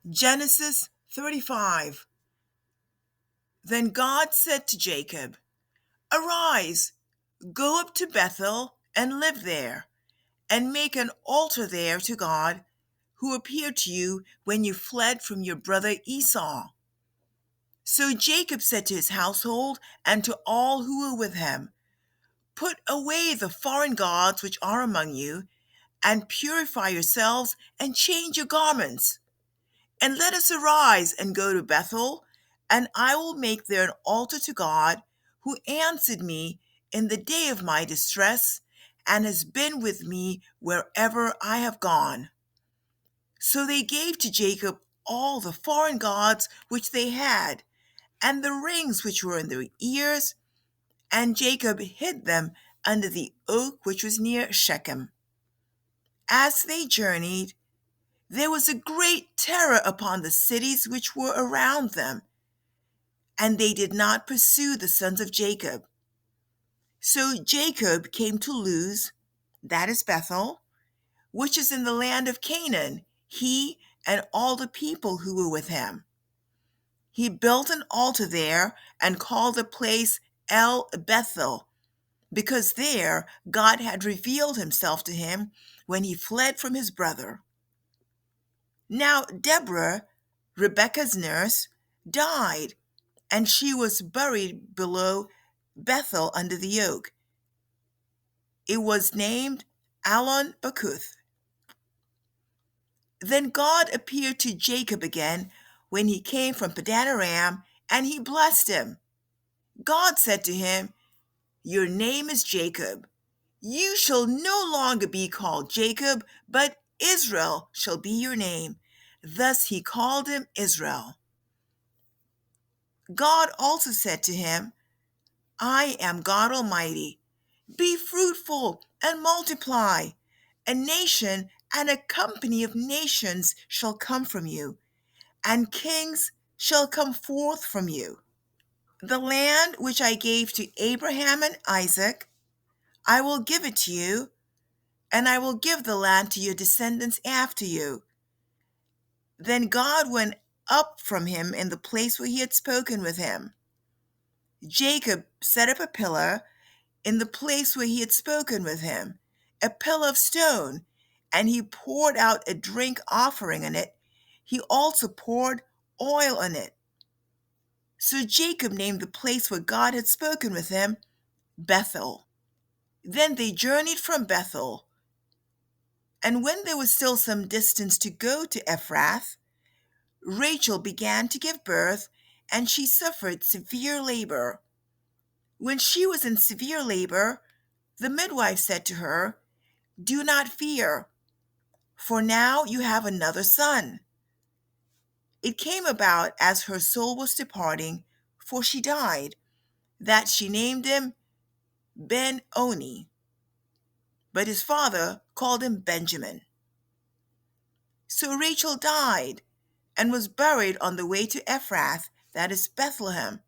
Genesis 35. Then God said to Jacob, "Arise, go up to Bethel and live there, and make an altar there to God, who appeared to you when you fled from your brother Esau." So Jacob said to his household and to all who were with him, "Put away the foreign gods which are among you, and purify yourselves and change your garments. And let us arise and go to Bethel, and I will make there an altar to God, who answered me in the day of my distress, and has been with me wherever I have gone." So they gave to Jacob all the foreign gods which they had, and the rings which were in their ears, and Jacob hid them under the oak which was near Shechem. As they journeyed, there was a great terror upon the cities which were around them, and they did not pursue the sons of Jacob. So Jacob came to Luz, that is Bethel, which is in the land of Canaan, he and all the people who were with him. He built an altar there and called the place El Bethel, because there God had revealed himself to him when he fled from his brother. Now Deborah, Rebekah's nurse, died, and she was buried below Bethel under the oak. It was named Allon Bacuth. Then God appeared to Jacob again when he came from Padan Aram, and he blessed him. God said to him, "Your name is Jacob. You shall no longer be called Jacob, but Israel shall be your name." Thus he called him Israel. God also said to him, "I am God Almighty. Be fruitful and multiply. A nation and a company of nations shall come from you, and kings shall come forth from you. The land which I gave to Abraham and Isaac, I will give it to you, and I will give the land to your descendants after you." Then God went up from him in the place where he had spoken with him. Jacob set up a pillar in the place where he had spoken with him, a pillar of stone, and he poured out a drink offering on it. He also poured oil on it. So Jacob named the place where God had spoken with him Bethel. Then they journeyed from Bethel, and when there was still some distance to go to Ephrath, Rachel began to give birth, and she suffered severe labor. When she was in severe labor, the midwife said to her, "Do not fear, for now you have another son." It came about as her soul was departing, for she died, that she named him Ben-Oni, but his father called him Benjamin. So Rachel died and was buried on the way to Ephrath, that is Bethlehem.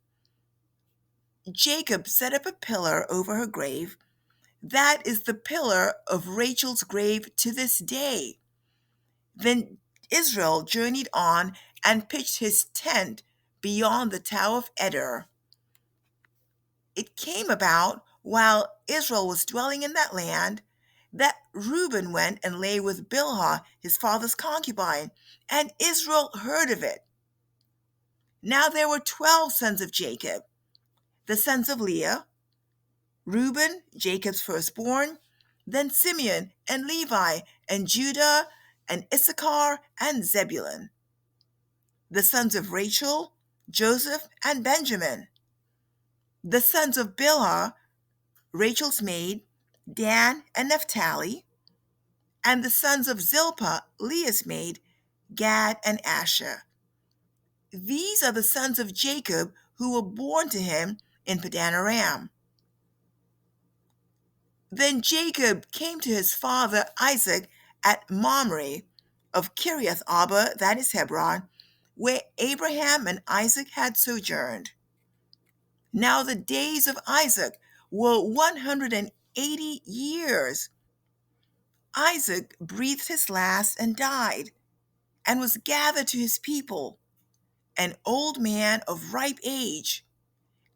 Jacob set up a pillar over her grave. That is the pillar of Rachel's grave to this day. Then Israel journeyed on and pitched his tent beyond the Tower of Eder. It came about, while Israel was dwelling in that land, that Reuben went and lay with Bilhah, his father's concubine, and Israel heard of it. Now there were 12 sons of Jacob, the sons of Leah: Reuben, Jacob's firstborn, then Simeon and Levi and Judah and Issachar and Zebulun. The sons of Rachel: Joseph and Benjamin. The sons of Bilhah, Rachel's maid: Dan and Naphtali. And the sons of Zilpah, Leah's maid: Gad and Asher. These are the sons of Jacob who were born to him in Padan Aram. Then Jacob came to his father Isaac at Mamre of Kiriath Arba, that is Hebron, where Abraham and Isaac had sojourned. Now the days of Isaac were 180 years. Isaac breathed his last and died, and was gathered to his people, an old man of ripe age,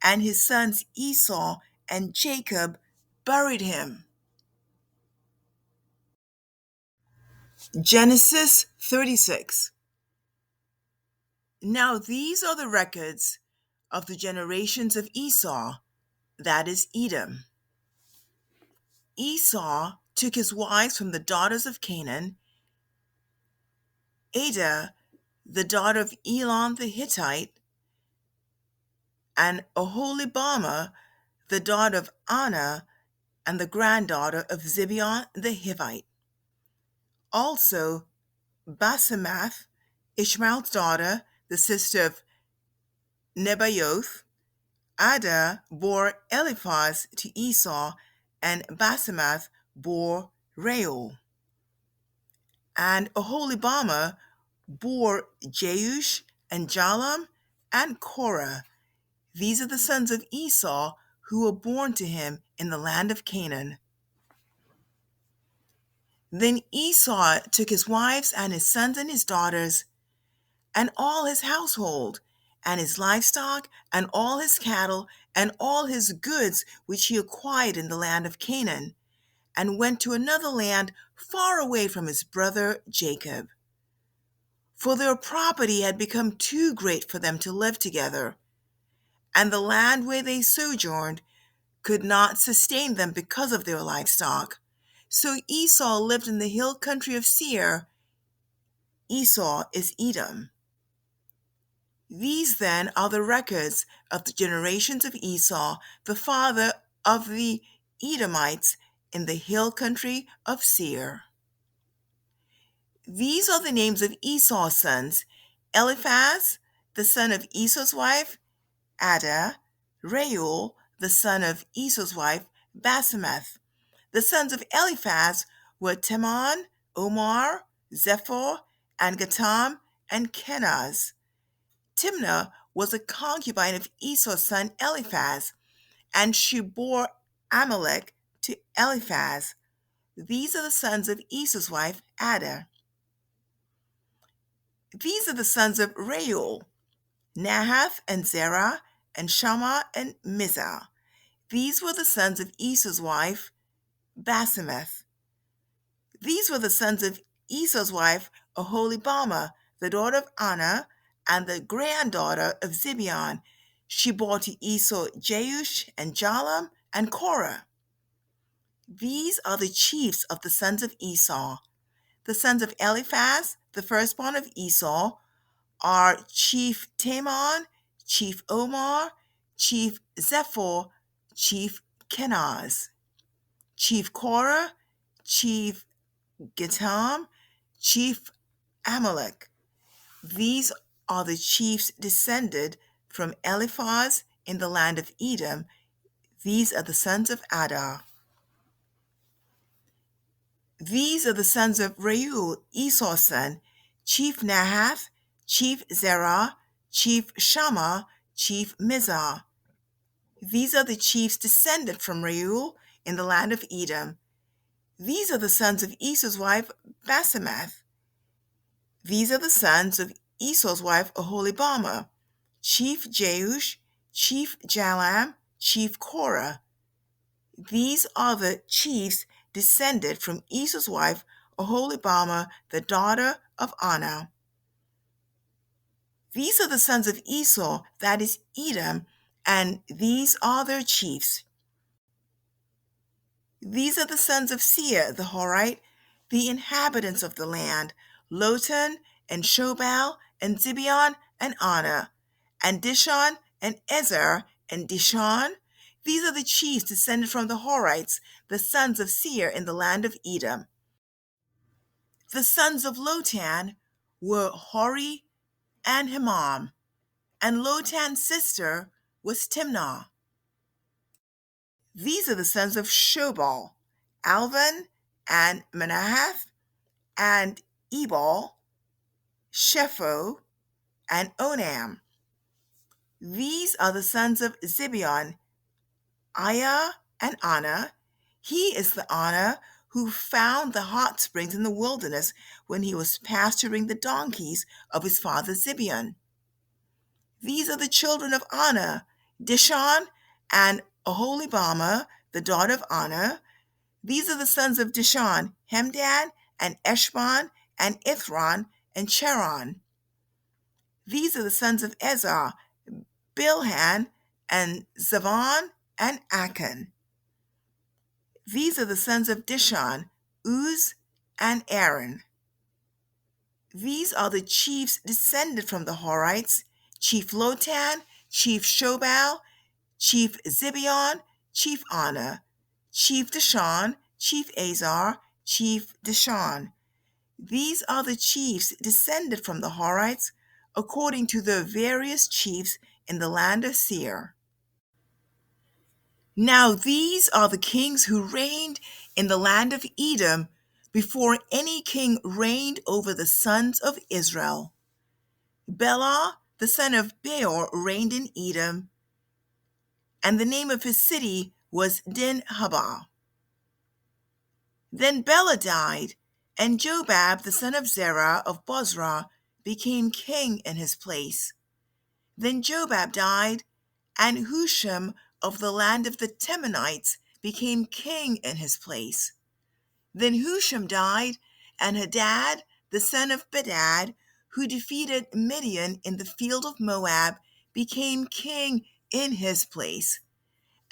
and his sons Esau and Jacob buried him. Genesis 36. Now these are the records of the generations of Esau, that is Edom. Esau took his wives from the daughters of Canaan: Adah, the daughter of Elon the Hittite, and Oholibamah, the daughter of Anah, and the granddaughter of Zibeon the Hivite. Also Basemath, Ishmael's daughter, the sister of Nebaioth. Adah bore Eliphaz to Esau, and Basemath bore Reuel. And Oholibamah bore Jeush and Jalam and Korah. These are the sons of Esau who were born to him in the land of Canaan. Then Esau took his wives and his sons and his daughters, and all his household, and his livestock, and all his cattle, and all his goods which he acquired in the land of Canaan, and went to another land far away from his brother Jacob. For their property had become too great for them to live together, and the land where they sojourned could not sustain them because of their livestock. So Esau lived in the hill country of Seir. Esau is Edom. These then are the records of the generations of Esau, the father of the Edomites in the hill country of Seir. These are the names of Esau's sons: Eliphaz, the son of Esau's wife, Adah; Reuel, the son of Esau's wife, Basemath. The sons of Eliphaz were Teman, Omar, Zepho, and Gatam, and Kenaz. Timnah was a concubine of Esau's son Eliphaz, and she bore Amalek to Eliphaz. These are the sons of Esau's wife Adah. These are the sons of Reuel: Nahath and Zerah, and Shammah and Mizah. These were the sons of Esau's wife Basemath. These were the sons of Esau's wife Oholibamah, the daughter of Anah, and the granddaughter of Zibeon. She bore to Esau Jeush and Jalam and Korah. These are the chiefs of the sons of Esau. The sons of Eliphaz, the firstborn of Esau, are Chief Teman, Chief Omar, Chief Zepho, Chief Kenaz, Chief Korah, Chief Gatam, Chief Amalek. These are the chiefs descended from Eliphaz in the land of Edom. These are the sons of Adah. These are the sons of Reuel, Esau's son: Chief Nahath, Chief Zerah, Chief Shammah, Chief Mizah. These are the chiefs descended from Reuel in the land of Edom. These are the sons of Esau's wife Basemath. These are the sons of Esau's wife Oholibamah: Chief Jeush, Chief Jalam, Chief Korah. These are the chiefs descended from Esau's wife Oholibamah, the daughter of Anah. These are the sons of Esau, that is Edom, and these are their chiefs. These are the sons of Seir the Horite, the inhabitants of the land: Lotan and Shobal and Zibeon and Anah, and Dishon and Ezer and Dishon. These are the chiefs descended from the Horites, the sons of Seir in the land of Edom. The sons of Lotan were Hori and Hemam, and Lotan's sister was Timnah. These are the sons of Shobal: Alvan and Manahath and Ebal, Shepho, and Onam. These are the sons of Zibeon: Aiah and Anah. He is the Anah who found the hot springs in the wilderness when he was pasturing the donkeys of his father Zibeon. These are the children of Anna, Dishon and Aholibamah, the daughter of Anna. These are the sons of Dishon, Hemdan and Eshban and Ithron and Cheron. These are the sons of Ezer, Bilhan and Zavon and Achan. These are the sons of Dishon, Uz and Aaron. These are the chiefs descended from the Horites, Chief Lotan, Chief Shobal, Chief Zibeon, Chief Anna, Chief Dishon, Chief Azar, Chief Dishon. These are the chiefs descended from the Horites, according to their various chiefs in the land of Seir. Now these are the kings who reigned in the land of Edom before any king reigned over the sons of Israel. Bela, the son of Beor, reigned in Edom, and the name of his city was Dinhabah. Then Bela died, and Jobab, the son of Zerah of Bozrah, became king in his place. Then Jobab died, and Husham of the land of the Temanites became king in his place. Then Husham died, and Hadad, the son of Bedad, who defeated Midian in the field of Moab, became king in his place.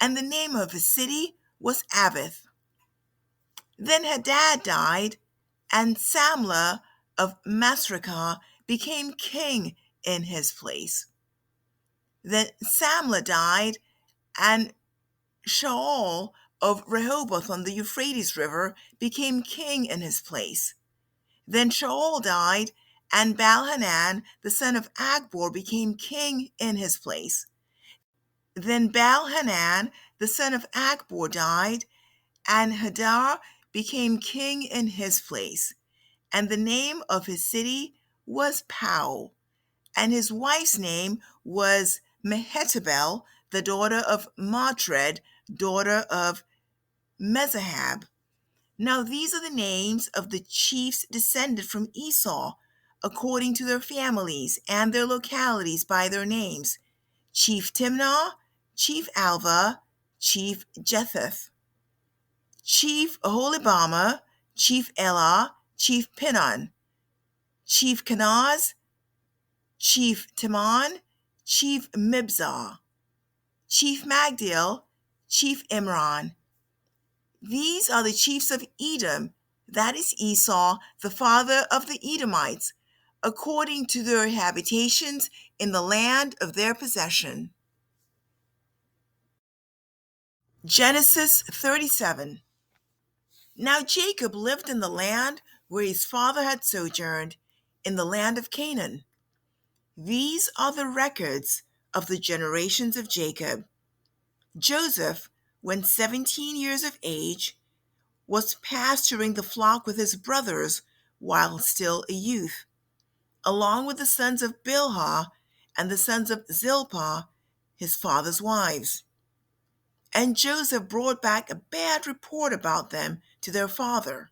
And the name of his city was Avith. Then Hadad died, and Samlah of Masrekah became king in his place. Then Samlah died, and Shaul of Rehoboth on the Euphrates River became king in his place. Then Shaul died, and Baal-Hanan, the son of Agbor, became king in his place. Then Baal-Hanan, the son of Agbor, died, and Hadar became king in his place. And the name of his city was Pau, and his wife's name was Mehetabel, the daughter of Matred, daughter of Mezahab. Now these are the names of the chiefs descended from Esau, according to their families and their localities by their names: Chief Timnah, Chief Alva, Chief Jetheth, Chief Aholibamah, Chief Elah, Chief Pinon, Chief Kenaz, Chief Timon, Chief Mibzah, Chief Magdiel, Chief Imran. These are the chiefs of Edom, that is Esau, the father of the Edomites, according to their habitations in the land of their possession. Genesis 37. Now Jacob lived in the land where his father had sojourned, in the land of Canaan. These are the records of the generations of Jacob. Joseph, when 17 years of age, was pasturing the flock with his brothers while still a youth, along with the sons of Bilhah and the sons of Zilpah, his father's wives. And Joseph brought back a bad report about them to their father.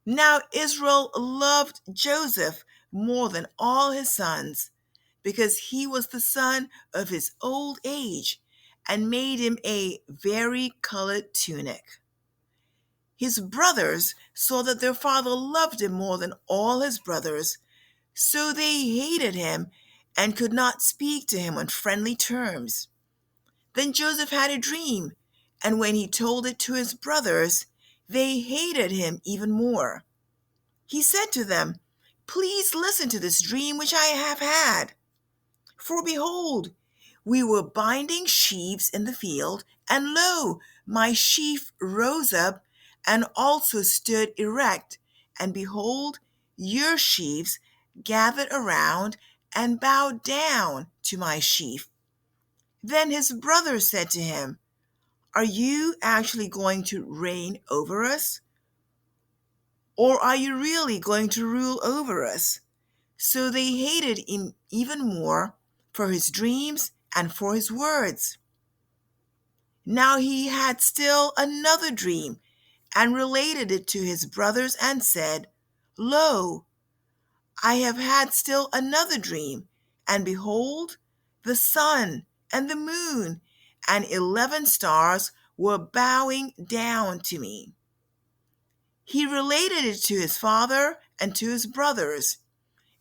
Now Israel loved Joseph more than all his sons, because he was the son of his old age, and made him a vari-colored tunic. His brothers saw that their father loved him more than all his brothers, so they hated him and could not speak to him on friendly terms. Then Joseph had a dream, and when he told it to his brothers, they hated him even more. He said to them, "Please listen to this dream which I have had. For behold, we were binding sheaves in the field, and lo, my sheaf rose up and also stood erect, and behold, your sheaves gathered around and bowed down to my sheaf." Then his brothers said to him, "Are you actually going to reign over us? Or are you really going to rule over us?" So they hated him even more for his dreams and for his words. Now he had still another dream, and related it to his brothers and said, Lo, I have had still another dream, and behold, the sun and the moon and 11 stars were bowing down to me. He related it to his father and to his brothers,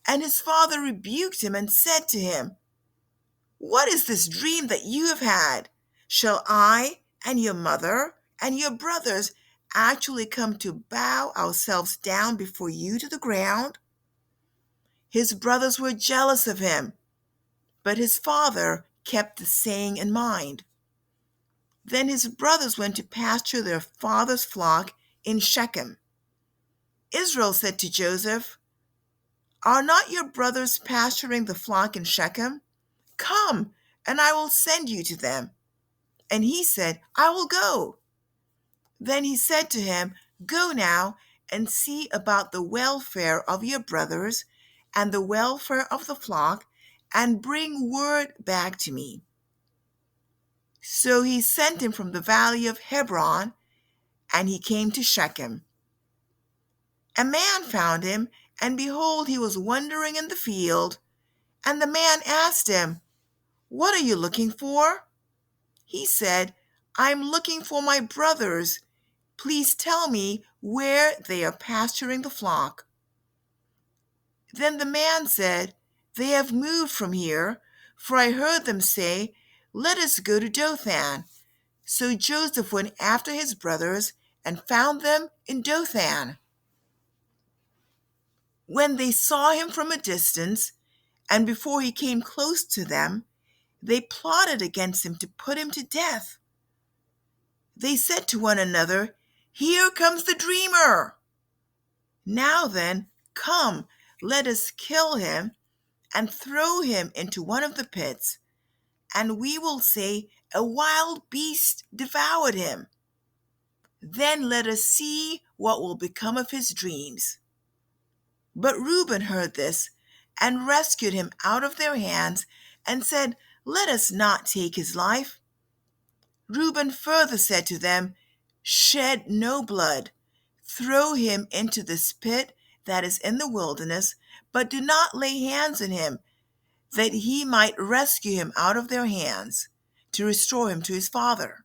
and his father rebuked him and said to him, What is this dream that you have had? Shall I and your mother and your brothers actually come to bow ourselves down before you to the ground? His brothers were jealous of him, but his father kept the saying in mind. Then his brothers went to pasture their father's flock in Shechem. Israel said to Joseph, Are not your brothers pasturing the flock in Shechem? Come, and I will send you to them. And he said, I will go. Then he said to him, Go now and see about the welfare of your brothers and the welfare of the flock, and bring word back to me. So he sent him from the valley of Hebron, and he came to Shechem. A man found him, and behold, he was wandering in the field. And the man asked him, What are you looking for? He said, I am looking for my brothers. Please tell me where they are pasturing the flock. Then the man said, They have moved from here, for I heard them say, Let us go to Dothan. So Joseph went after his brothers and found them in Dothan. When they saw him from a distance, and before he came close to them, they plotted against him to put him to death. They said to one another, Here comes the dreamer. Now then, come, let us kill him and throw him into one of the pits, and we will say a wild beast devoured him. Then let us see what will become of his dreams. But Reuben heard this and rescued him out of their hands and said, Let us not take his life. Reuben further said to them, Shed no blood. Throw him into this pit that is in the wilderness, but do not lay hands on him, that he might rescue him out of their hands, to restore him to his father.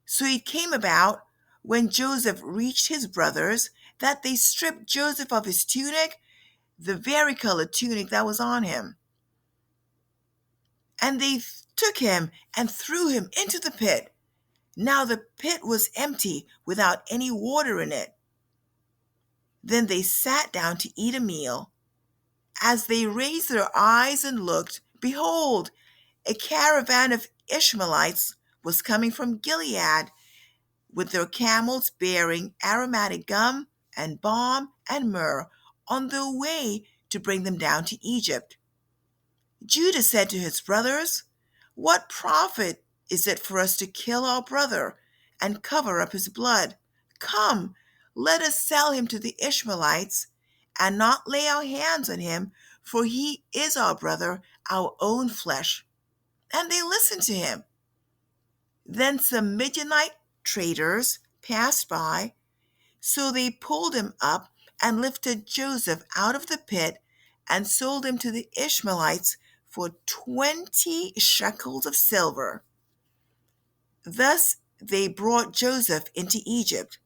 So it came about, when Joseph reached his brothers, that they stripped Joseph of his tunic, the varicolored tunic that was on him. And they took him and threw him into the pit. Now the pit was empty, without any water in it. Then they sat down to eat a meal. As they raised their eyes and looked, behold, a caravan of Ishmaelites was coming from Gilead, with their camels bearing aromatic gum and balm and myrrh, on their way to bring them down to Egypt. Judah said to his brothers, What profit is it for us to kill our brother and cover up his blood? Come, let us sell him to the Ishmaelites, and not lay our hands on him, for he is our brother, our own flesh. And they listened to him. Then some Midianite traders passed by, so they pulled him up and lifted Joseph out of the pit and sold him to the Ishmaelites for 20 shekels of silver. Thus they brought Joseph into Egypt.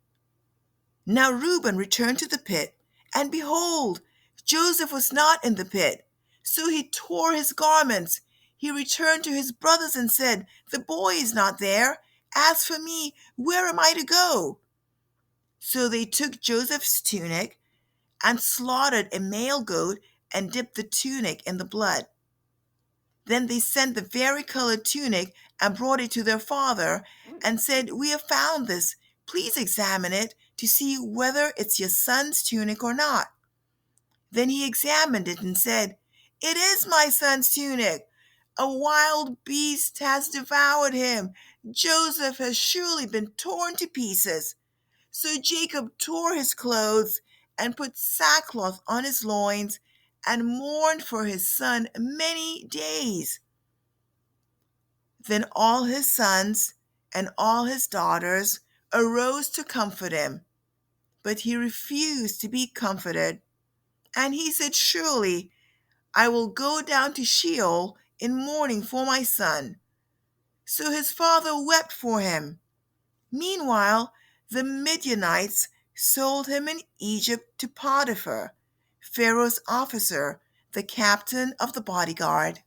Now Reuben returned to the pit, and behold, Joseph was not in the pit. So he tore his garments. He returned to his brothers and said, The boy is not there. As for me, where am I to go? So they took Joseph's tunic and slaughtered a male goat and dipped the tunic in the blood. Then they sent the varicolored tunic and brought it to their father and said, We have found this. Please examine it to see whether it's your son's tunic or not. Then he examined it and said, It is my son's tunic. A wild beast has devoured him. Joseph has surely been torn to pieces. So Jacob tore his clothes and put sackcloth on his loins and mourned for his son many days. Then all his sons and all his daughters arose to comfort him, but he refused to be comforted. And he said, "Surely I will go down to Sheol in mourning for my son." So his father wept for him. Meanwhile, the Midianites sold him in Egypt to Potiphar, Pharaoh's officer, the captain of the bodyguard.